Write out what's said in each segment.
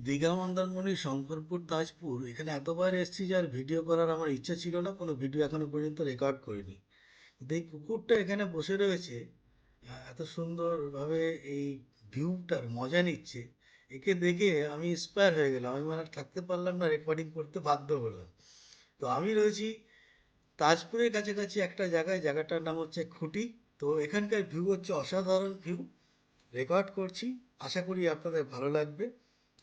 দীঘা, মন্দারমণি, শঙ্করপুর, তাজপুর এখানে এতবার এসেছি যে আর ভিডিও করার আমার ইচ্ছা ছিল না, কোনো ভিডিও এখনো পর্যন্ত রেকর্ড করিনি। কিন্তু এই কুকুরটা এখানে বসে রয়েছে, এত সুন্দরভাবে এই ভিউটার মজা নিচ্ছে। একে দেখে আমি ইন্সপায়ার হয়ে গেলাম, আমি মানে আর থাকতে পারলাম না, রেকর্ডিং করতে বাধ্য হলাম। তো আমি রয়েছি তাজপুরের কাছাকাছি একটা জায়গায়, জায়গাটার নাম হচ্ছে খুঁটি। তো এখানকার ভিউ হচ্ছে অসাধারণ ভিউ, রেকর্ড করছি, আশা করি আপনাদের ভালো লাগবে।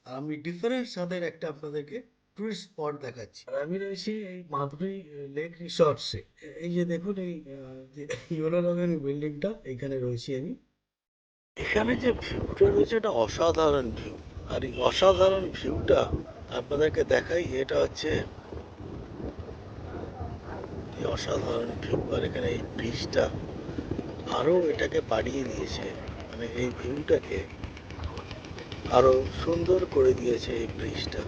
আর আমি ডিফারেন্ট স্বাদের একটা আপনাদেরকে টুরিস্ট স্পট দেখাচ্ছি। আর আমি রয়েছি এই মাধুরী লেক রিসর্টসে। এই যে দেখুন, এই যে ইয়েলো রঙের বিল্ডিংটা, এখানে রয়েছি আমি। এখানে যে ভিউটা রয়েছে এটা অসাধারণ ভিউ। আর এই অসাধারণ ভিউটা আপনাদেরকে দেখাই। এটা হচ্ছে এই অসাধারণ ভিউ, আর এখানে এই ব্রিজটা আরো এটাকে বাড়িয়ে দিয়েছে, মানে এই ভিউটাকে আরো সুন্দর করে দিয়েছে এই ব্রিজটা।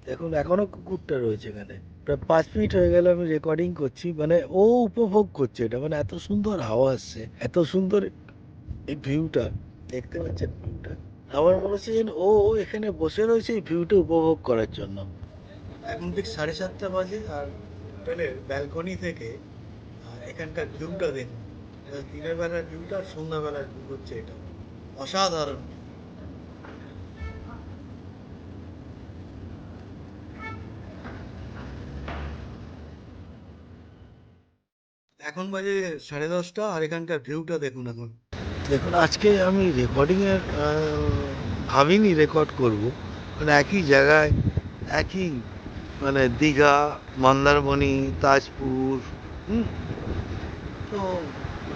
দেখুন এখনো কুকুরটা রয়েছে এখানে, প্রায় 5 মিনিট হয়ে গেল আমি রেকর্ডিং করছি, মানে ও উপভোগ করছে এটা, মানে এত সুন্দর হাওয়া আসছে, এত সুন্দর এই ভিউটা, দেখতে পাচ্ছেন ভিউটা। আমার মনে হচ্ছে যেন ও এখানে বসে রয়েছে এই ভিউটা উপভোগ করার জন্য। এখন ঠিক 7:30 বাজে, আর হোটেলের ব্যালকনি থেকে এখানকার ভিউটা দেখুন। দিনের বেলার ভিউটা আর সন্ধ্যাবেলার ভিউ হচ্ছে এটা, অসাধারণ। এখন বাজে 10:30, আর এখানকার ভিউটা দেখুন এখন। দেখুন আজকে আমি রেকর্ডিংয়ের ভাবিনি রেকর্ড করব, মানে একই জায়গায়, একই, মানে দীঘা, মন্দারমণি, তাজপুর, হুম, তো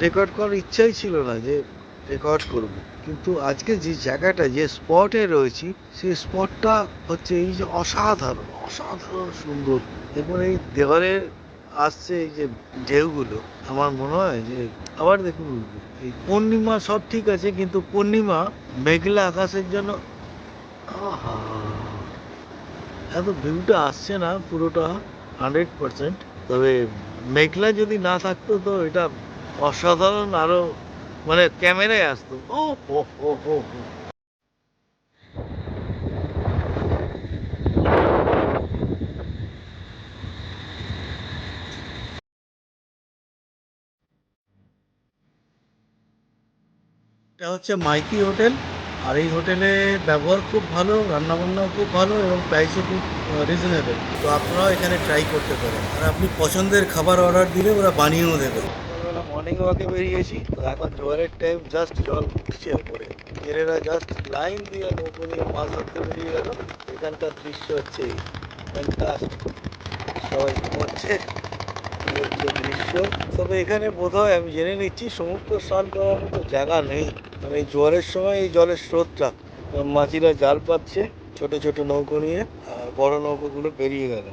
রেকর্ড করার ইচ্ছাই ছিল না যে রেকর্ড করব। কিন্তু আজকে যে জায়গাটা, যে স্পটে রয়েছি, সেই স্পটটা হচ্ছে এই যে অসাধারণ, অসাধারণ সুন্দর। এবং এই দেওয়ালের আসছে এই যে ঢেউগুলো, আমার মনে হয় যে আবার দেখুন, এই পূর্ণিমা সব ঠিক আছে, কিন্তু পূর্ণিমা মেঘলা আকাশের জন্য আহা, এত ভিউটা আসছে না পুরোটা 100%। তবে মেঘলা যদি না থাকতো তো এটা অসাধারণ, আরো মানে ক্যামেরায় আসতো। ও হো হো হো হো। এটা হচ্ছে মাইতি হোটেল। আর এই হোটেলে ব্যবহার খুব ভালো, রান্নাবান্নাও খুব ভালো, এবং প্রাইসও খুব রিজনেবল। তো আপনারাও এখানে ট্রাই করতে পারেন, আর আপনি পছন্দের খাবার অর্ডার দিলে ওরা বানিয়েও দেবে। সকালবেলা মর্নিং ওয়াকে বেরিয়েছি, তো এখন জোয়ারের টাইম, জাস্ট জল উঠছে উপরে। জেলেরা জাস্ট লাইন দিয়ে নৌকো নিয়ে মাছ ধরতে বেরিয়ে গেল। এখানকার দৃশ্য হচ্ছে ফ্যান্টাস্টিক, সবাই ঘুমোচ্ছে, এই হচ্ছে দৃশ্য। তবে এখানে বোধহয় আমি জেনে নিচ্ছি সমুদ্র স্নান করার মতো জায়গা নেই, মানে এই জোয়ারের সময় এই জলের স্রোতটা, মাঝিরা জাল পাচ্ছে ছোট ছোট নৌকো নিয়ে, আর বড় নৌকোগুলো বেরিয়ে গেল।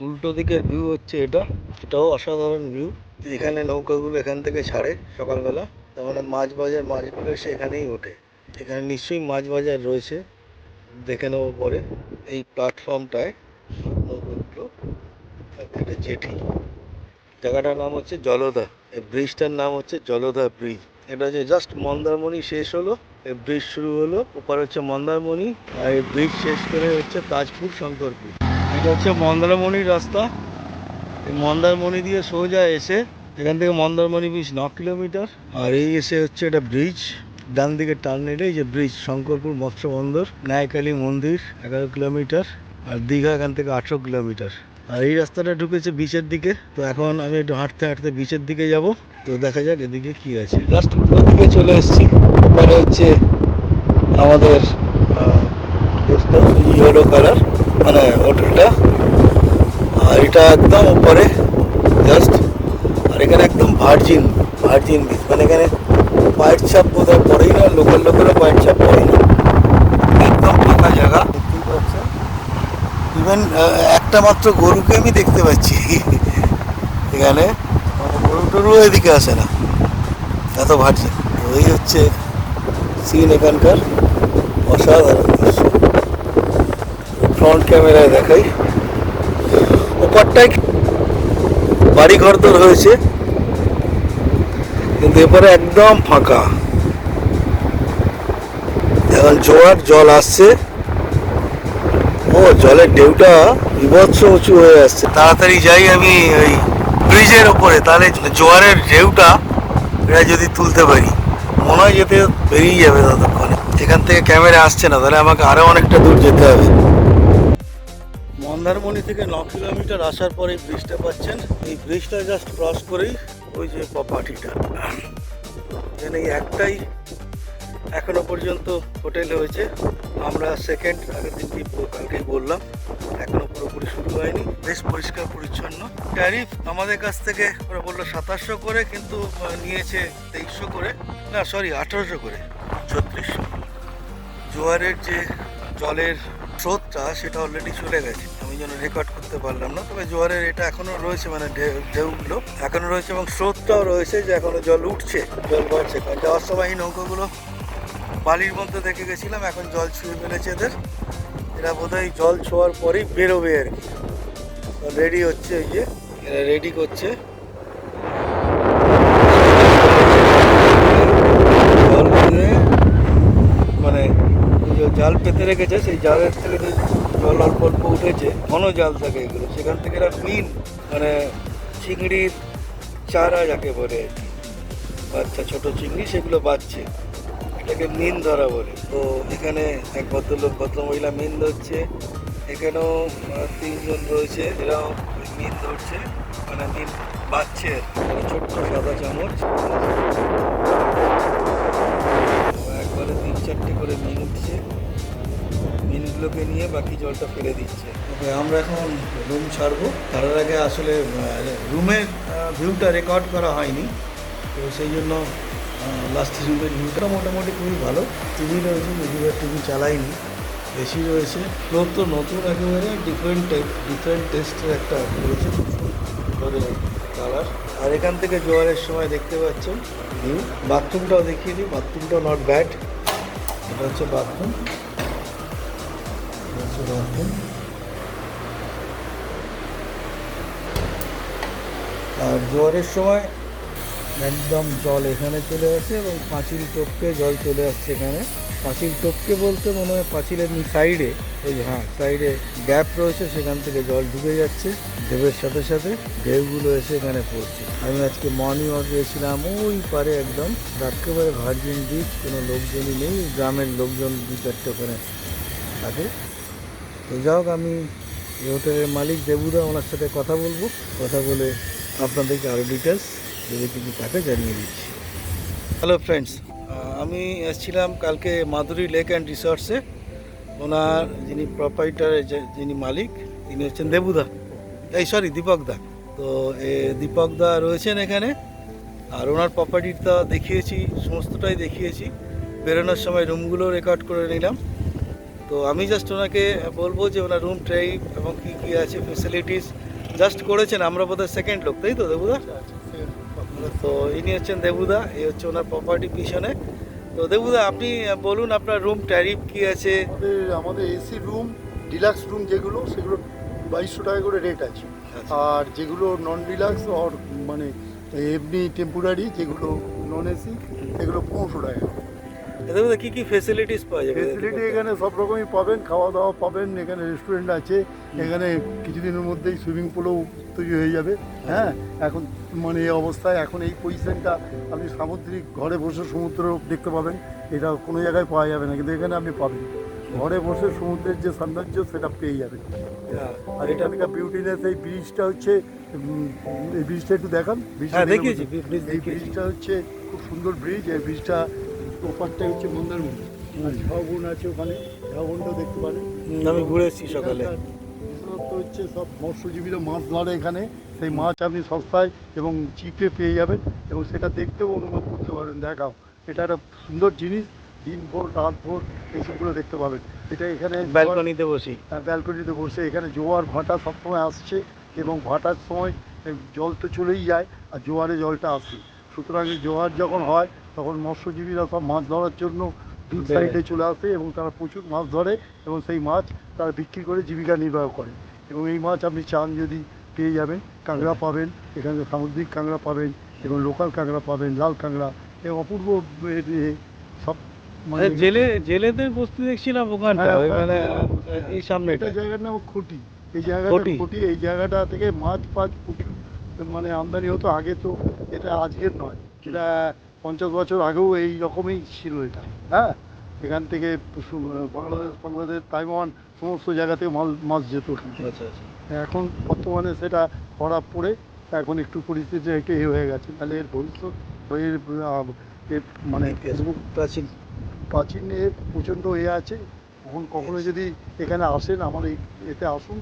উল্টো দিকের ভিউ হচ্ছে এটা, এটাও অসাধারণ ভিউ। এখানে নৌকাগুলো এখান থেকে ছাড়ে সকালবেলা, তার মানে মাছ বাজার, মাছগুলো এসে এখানেই ওঠে। এখানে নিশ্চয়ই মাছ বাজার রয়েছে, দেখে নেবো পরে। এই প্ল্যাটফর্মটায় নৌকাগুলো, একটা জেটি, জায়গাটার নাম হচ্ছে জলধা, এই ব্রিজটার নাম হচ্ছে জলধা ব্রিজ। এটা হচ্ছে জাস্ট মন্দারমণি শেষ হলো, এই ব্রিজ শুরু হলো, ওপার হচ্ছে মন্দারমণি, আর এই ব্রিজ শেষ করে হচ্ছে তাজপুর, শঙ্করপুর। এটা হচ্ছে মন্দারমণির রাস্তা। এই মন্দারমণি দিয়ে সোজা এসে, এখান থেকে মন্দারমণি ব্রিজ 9 কিলোমিটার, আর এই এসে হচ্ছে এটা ব্রিজ, ডান দিকে টার্ন নিলে এই যে ব্রিজ, শঙ্করপুর মৎস্য বন্দর, ন্যায়কালী মন্দির 11 কিলোমিটার, আর দীঘা এখান থেকে 18 কিলোমিটার। আর এই রাস্তাটা ঢুকেছে বিচের দিকে। তো এখন আমি একটু হাঁটতে হাঁটতে বিচের দিকে যাব। তো দেখা যাক এদিকে কি আছে। জাস্ট উপর দিকে চলে এসেছি, ওপারে হচ্ছে আমাদের ইয়েলো কালার, মানে হোটেলটা, আর এটা একদম উপরে জাস্ট। আর এখানে একদম ভার্জিন, ভার্জিন বিচ, মানে এখানে পায়ের ছাপ বোধহয় পড়েই না, লোকাল লোকেরও পায়ের ছাপ পড়েই না, একদম ফাঁকা জায়গা, দেখতেই পাচ্ছেন। ইভেন একটা মাত্র গরুকে আমি দেখতে পাচ্ছি এখানে, মানে গরু টরুও এদিকে আসে না, এত ভার্জিন। তো এই হচ্ছে সিন এখানকার, অসাধারণ দৃশ্য। ফ্রন্ট ক্যামেরায় দেখাই, ওপারটায় বাড়ি ঘর তোর হয়েছে, কিন্তু এবারে একদম ফাঁকা। এখন জোয়ার জল আসছে। ও জলের ঢেউটা বিভৎস উঁচু হয়ে আসছে। তাড়াতাড়ি যাই আমি ওই ব্রিজের ওপরে, তাহলে জোয়ারের ঢেউটা এটা যদি তুলতে পারি। মনে হয় যেতে বেরিয়ে যাবে ততক্ষণে। এখান থেকে ক্যামেরা আসছে না, তাহলে আমাকে আরো অনেকটা দূর যেতে হবে। মন্দারমণি থেকে 9 কিলোমিটার আসার পরে ব্রিজটা পাচ্ছেন। এই ব্রিজটা জাস্ট ক্রস করেই ওই যে প্রপার্টিটা, এখানে এই একটাই এখনো পর্যন্ত হোটেল হয়েছে। আমরা সেকেন্ড আগের দিনকে কালকেই বললাম, এখনো পুরোপুরি শুরু হয়নি। বেশ পরিষ্কার পরিচ্ছন্ন। ট্যারিফ আমাদের কাছ থেকে ওরা বললো 2700 করে, কিন্তু নিয়েছে 2300 করে, না সরি 1800 করে, 3600। জোয়ারের যে জলের স্রোতটা সেটা অলরেডি চলে গেছে, আমি যেন রেকর্ড করতে পারলাম না। তবে জোয়ারের এটা এখনো রয়েছে, মানে ঢেউগুলো এখনো রয়েছে, এবং স্রোতটাও রয়েছে যে এখনো জল উঠছে, জল বাড়ছে। কারণ যাওয়ার সময় এই নৌকাগুলো বালির মধ্যে দেখে গেছিলাম, এখন জল ছুঁয়ে ফেলেছে এদের। এরা বোধহয় জল ছোঁয়ার পরেই বেরোবে আর কি। রেডি হচ্ছে, এই যে এরা রেডি করছে। জল দিয়ে মানে জাল পেতে রেখেছে, সেই জালের থেকে যে জল অল্প অল্প উঠেছে, ঘন জাল থাকে এগুলো, সেখান থেকে এরা মিন মানে চিংড়ির চারা যাকে বলে আর কি, বাচ্চা ছোট চিংড়ি সেগুলো বাচ্ছে, এটাকে মিন ধরা বলে। তো এখানে এক ভদ্রলোক ভদ্রমহিলা মিন ধরছে, এখানেও 3জন রয়েছে, এরাও মিন ধরছে, মানে মিন বাচ্ছে ছোট্ট সাদা চামচ। একবারে 3-4টে করে মিন উঠছে, মিনগুলোকে নিয়ে বাকি জলটা ফেলে দিচ্ছে। ওকে, আমরা এখন রুম ছাড়বো। তার আগে আসলে রুমের ভিউটা রেকর্ড করা হয়নি, তো সেই জন্য লাস্ট রুমের ভিউটা মোটামুটি খুবই ভালো। টিভি রয়েছে, যদিও টিভি চালাইনি, এসি রয়েছে। ফ্লোর তো নতুন, একেবারে ডিফারেন্ট টেস্টের একটা রয়েছে, খুব সুন্দর কালার। আর এখান থেকে জোয়ারের সময় দেখতে পাচ্ছেন ভিউ। বাথরুমটাও দেখিয়ে দিই, বাথরুমটাও নট ব্যাড। এটা হচ্ছে বাথরুম, আর জোয়ারের সময় একদম জল এখানে চলে আসে এবং পাঁচিল টপকে জল চলে আসছে এখানে। পাঁচিল টপকে বলতে মনে হয় পাঁচিলের সাইডে, ওই হ্যাঁ সাইডে গ্যাপ রয়েছে, সেখান থেকে জল ঢুকে যাচ্ছে ঢেউয়ের সাথে সাথে, ঢেউগুলো এসে এখানে পড়ছে। আমি আজকে মর্নিং ওয়াক গিয়েছিলাম ওই পারে, একদম একেবারে ভার্জিন বিচ, কোনো লোকজনই নেই, গ্রামের লোকজন 2-4টে ওখানে থাকে। তো যাই হোক, আমি এই হোটেলের মালিক দেবুদা, ওনার সাথে কথা বলবো, কথা বলে আপনাদেরকে আরও ডিটেলস যদি কিছু থাকে জানিয়ে দিচ্ছি। হ্যালো ফ্রেন্ডস, আমি এসেছিলাম কালকে মাধুরী লেক অ্যান্ড রিসর্টসে। ওনার যিনি প্রপাইটারের যিনি মালিক, তিনি হচ্ছেন দেবুদা, এই সরি দীপকদা। তো দীপকদা রয়েছেন এখানে, আর ওনার প্রপার্টিটা দেখিয়েছি, সমস্তটাই দেখিয়েছি। বেরোনোর সময় রুমগুলো রেকর্ড করে নিলাম। তো আমি জাস্ট ওনাকে বলবো যে ওনার রুম টাইপ এবং কী কী আছে ফেসিলিটিস জাস্ট করেছেন। আমরা বোধহয় সেকেন্ড লোক, তাই তো দেবুদা? তো ইনি হচ্ছেন দেবুদা, এই হচ্ছে ওনার প্রপার্টি পিছনে। তো দেবুদা, আপনি বলুন আপনার রুম ট্যারিফ কী আছে? আমাদের এসি রুম, ডিলাক্স রুম যেগুলো, সেগুলো 2200 টাকা করে রেট আছে। আর যেগুলো নন ডিলাক্স আর মানে এমনি টেম্পোরারি, যেগুলো নন এসি, সেগুলো 1500 টাকা। দেবুদা কী কী ফেসিলিটিস পাওয়া যাবে? ফেসিলিটি এখানে সব রকমই পাবেন, খাওয়া দাওয়া পাবেন, এখানে রেস্টুরেন্ট আছে, এখানে কিছুদিনের মধ্যেই সুইমিং পুলও তৈরি হয়ে যাবে। হ্যাঁ, এখন মানে এই অবস্থায়, এখন এই পজিশনটা আপনি সামুদ্রিক ঘরে বসে সমুদ্র দেখতে পাবেন, এটা কোনো জায়গায় পাওয়া যাবে না, কিন্তু এখানে আপনি পাবেন। ঘরে বসে সমুদ্রের যে সৌন্দর্য সেটা পেয়ে যাবেন। আর এটা একটা বিউটিনেস, এই ব্রিজটা হচ্ছে, এই ব্রিজটা একটু দেখান। দেখিয়েছি, এই ব্রিজটা হচ্ছে খুব সুন্দর ব্রিজ। এই ব্রিজটা ওপারটা হচ্ছে মন্দারমণি, আর ঝাউবন আছে ওখানে, ঝাউবনটাও দেখতে পারেন। আমি ঘুরে এসেছি সকালে। বিশেষত্ব হচ্ছে সব মৎস্যজীবীরা মাছ ধরে এখানে, সেই মাছ আপনি সস্তায় এবং চিপে পেয়ে যাবেন, এবং সেটা দেখতেও অনুভব করতে পারেন। দেখাও, এটা একটা সুন্দর জিনিস, দিন ভোর রাত ভোর এইসবগুলো দেখতে পাবেন। এটা এখানে ব্যালকনিতে বসি, ব্যালকনিতে বসে এখানে জোয়ার ভাটা সবসময় আসছে, এবং ভাটার সময় জল তো চলেই যায়, আর জোয়ারে জলটা আসে। সুতরাং জোয়ার যখন হয় তখন মৎস্যজীবীরা সব মাছ ধরার জন্য দু সাইডে চলে আসে, এবং তারা প্রচুর মাছ ধরে, এবং সেই মাছ তারা বিক্রি করে জীবিকা নির্বাহ করে। এবং এই মাছ আপনি চান যদি পেয়ে যাবেন। কাঁকড়া পাবেন এখানে, সামুদ্রিক কাঁকড়া পাবেন, এবং লোকাল কাঁকড়া পাবেন, লাল কাঁকড়া, এবং অপূর্ব সব মানে জেলেদের বস্তি দেখছিলাম ওখানটা হ্যাঁ, ওই হ্যাঁ, মানে হ্যাঁ, এই সামনেটা এটা জায়গার নাম খুঁটি। এই জায়গাটা খুঁটি? খুঁটি, এই জায়গাটা থেকে মাছ ফাছ প্রচুর মানে আমদানি হতো আগে। তো এটা আজকের নয়, এটা 50 বছর আগেও এই রকমই ছিল এটা। হ্যাঁ, এখান থেকে বাংলাদেশ তাইওয়ান সমস্ত জায়গা থেকে মাছ যেত ওখান থেকে। আচ্ছা আচ্ছা। এখন বর্তমানে সেটা খরা পড়ে এখন একটু পরিস্থিতি একটু হয়ে গেছে, তাহলে এর ভবিষ্যৎ এর মানে ইতিহাস প্রাচীন। প্রাচীনে প্রচণ্ড আছে। কখনো যদি এখানে আসেন আমার এতে আসুন,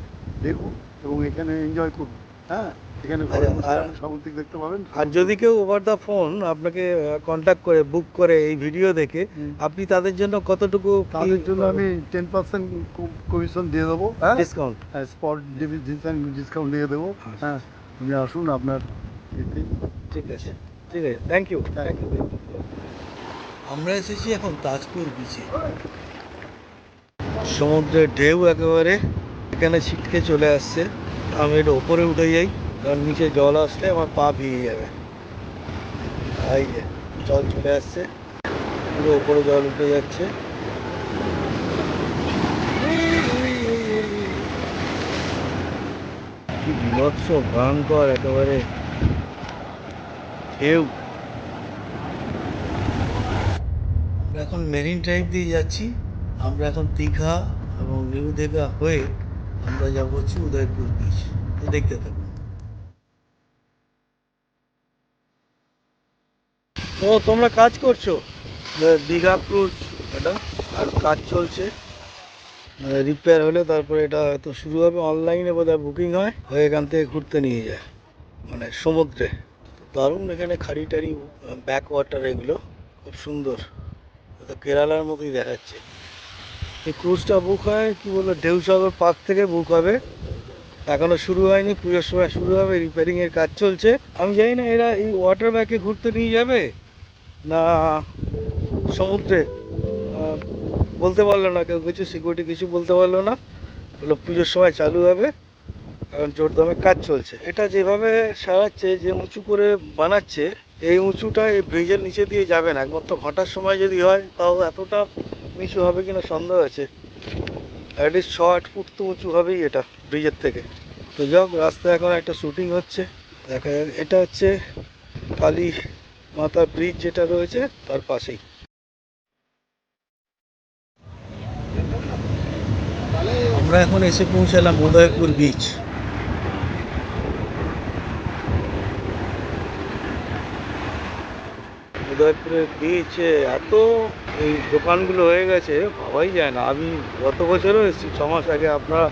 দেখুন এবং এখানে এনজয় করুন। হ্যাঁ, এখানে ঘরে আচ্ছা, বসে আর আপনি সামুদ্রিক দেখতে পাবেন। আর যদি কেউ ওভার দ্য ফোন আপনাকে কন্ট্যাক্ট করে বুক করে এই ভিডিও দেখে, আপনি তাদের জন্য কতটুকু তাদের জন্য আমি 10% কমিশন দিয়ে দেবো। হ্যাঁ, ডিসকাউন্ট? স্পট ডিসকাউন্ট দিয়ে দেবো। হ্যাঁ, আপনি আসুন আপনার এতে। ঠিক আছে, ঠিক আছে, থ্যাংক ইউ। Thank you. আমরা এসেছি এখন তাজপুর বিচে। সমুদ্রের ঢেউ একেবারে এখানে ছিটকে চলে আসছে। আমি একটু ওপরে উঠে যাই, কারণ নিচে জল আসলে আমার পা ভিজে যাবে। এই যে জল চলে আসছে, পুরো ওপরে জল উঠে যাচ্ছে। কি বিভৎস ভয়ঙ্কর একেবারে ঢেউ। আমরা এখন মেরিন ড্রাইভ দিয়ে যাচ্ছি। আমরা এখন দীঘা এবং নিউ দীঘা হয়ে আমরা যাবো হচ্ছে উদয়পুর বিচ। তো দেখতে থাকুন। তো তোমরা কাজ করছো দীঘা ক্রুজ, এটা আর কাজ চলছে। রিপেয়ার হলে তারপরে এটা হয়তো শুরু হবে। অনলাইনে বোধহয় বুকিং হয়, হয়ে এখান থেকে ঘুরতে নিয়ে যায় মানে সমুদ্রে। দারুণ এখানে খাড়ি টাড়ি, ব্যাক ওয়াটার, এগুলো খুব সুন্দর। তো কেরালার মতোই দেখাচ্ছে। এই ক্রুজটা বুক হয় কি বলবো, ঢেউসাগর পার্ক থেকে বুক হবে। এখনো শুরু হয়নি, পুজোর সময় শুরু হবে। রিপেয়ারিং এর কাজ চলছে। আমি জানি না এরা এই ওয়াটার ব্যাকে ঘুরতে নিয়ে যাবে না সমুদ্রে। আহ, বলতে পারলো না কেউ কিছু, সিকিউরিটি কিছু বলতে পারলো না। বললো পুজোর সময় চালু হবে, কারণ জোরদামে কাজ চলছে। এটা যেভাবে সারাচ্ছে, যে উঁচু করে বানাচ্ছে, এই উঁচুটা এই ব্রিজের নিচে দিয়ে যাবে না। একমাত্র ভাটার সময় যদি হয়, তাও এতটা নিচু হবে কিনা সন্দেহ আছে। অ্যাটলিস্ট 6-8 ফুট তো উঁচু হবেই এটা ব্রিজের থেকে। তো যাক, রাস্তায় এখন একটা শুটিং হচ্ছে, দেখা যাক। এটা হচ্ছে কালী মাতা ব্রিজ যেটা রয়েছে তার পাশেই। আমরা এখন এসে পৌঁছালাম উদয়পুর বিচ। উদয়পুরের বিচে এত এই দোকানগুলো হয়ে গেছে, ভাবাই যায় না। আমি গত বছরও এসেছি, 6 মাস আগে। আপনারা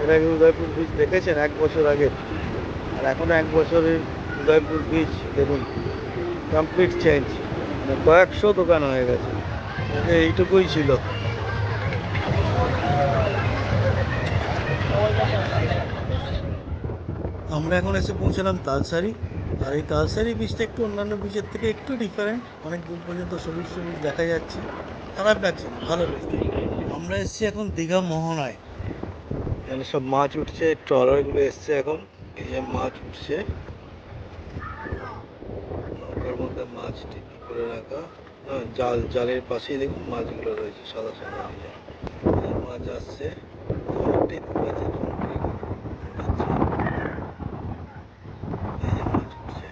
এর আগে উদয়পুর বিচ দেখেছেন 1 বছর আগে, আর এখন 1 বছরের উদয়পুর বিচ দেখুন, কমপ্লিট চেঞ্জ। মানে কয়েকশো দোকান হয়ে গেছে। আগে এইটুকুই ছিল। আমরা এখন এসে পৌঁছালাম তালসারি। আর এই তালসারি বীজটা একটু অন্যান্য বীজের থেকে একটু ডিফারেন্ট। অনেক দূর পর্যন্ত সবুজ সবুজ দেখা যাচ্ছে, খারাপ লাগছে না, ভালো লাগছে। আমরা এসেছি এখন দীঘা মোহনায়। এখানে সব মাছ উঠছে, ট্রলারগুলো এসছে এখন। এই যে মাছ উঠছে, নৌকার মধ্যে মাছ টিপি করে রাখা। জালের পাশেই দেখুন মাছগুলো রয়েছে, সাদা সাদা। এই মাছ আসছে, অনেকটাই দূর আছে। আচ্ছা, এই যে মাছ উঠছে।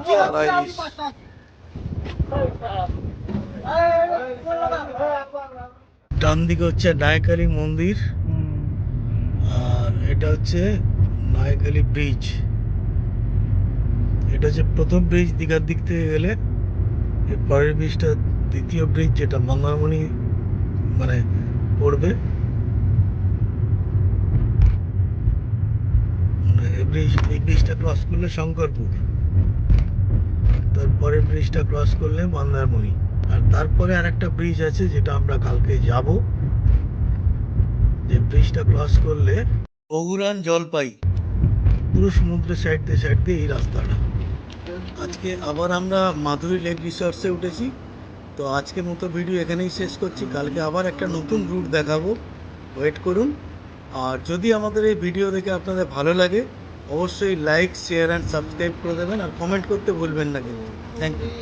চারা ইলিশ। ডান দিকে হচ্ছে নায়কালী মন্দির, আর এটা হচ্ছে নায়কালী ব্রিজ। এটা হচ্ছে প্রথম ব্রিজ দীঘার দিক থেকে গেলে। এর পরের ব্রিজটা দ্বিতীয় ব্রিজ, যেটা মন্দারমণি মানে পড়বে। মানে এই ব্রিজটা ক্রস করলে শঙ্করপুর, তারপরে ব্রিজটা ক্রস করলে মন্দারমণি। আর তারপরে আর একটা ব্রিজ আছে যেটা আমরা কালকে যাব। যে ব্রিজটা ক্রস করলে বগুড়ান জলপাই, পুরো সমুদ্রের সাইড দিয়ে এই রাস্তাটা। আজকে আবার আমরা মাধুরী লেক রিসর্টসে উঠেছি। তো আজকের মতো ভিডিও এখানেই শেষ করছি। কালকে আবার একটা নতুন রুট দেখাবো, ওয়েট করুন। আর যদি আমাদের এই ভিডিও দেখে আপনাদের ভালো লাগে অবশ্যই লাইক শেয়ার অ্যান্ড সাবস্ক্রাইব করে দেবেন আর কমেন্ট করতে ভুলবেন না কিন্তু। Thank you.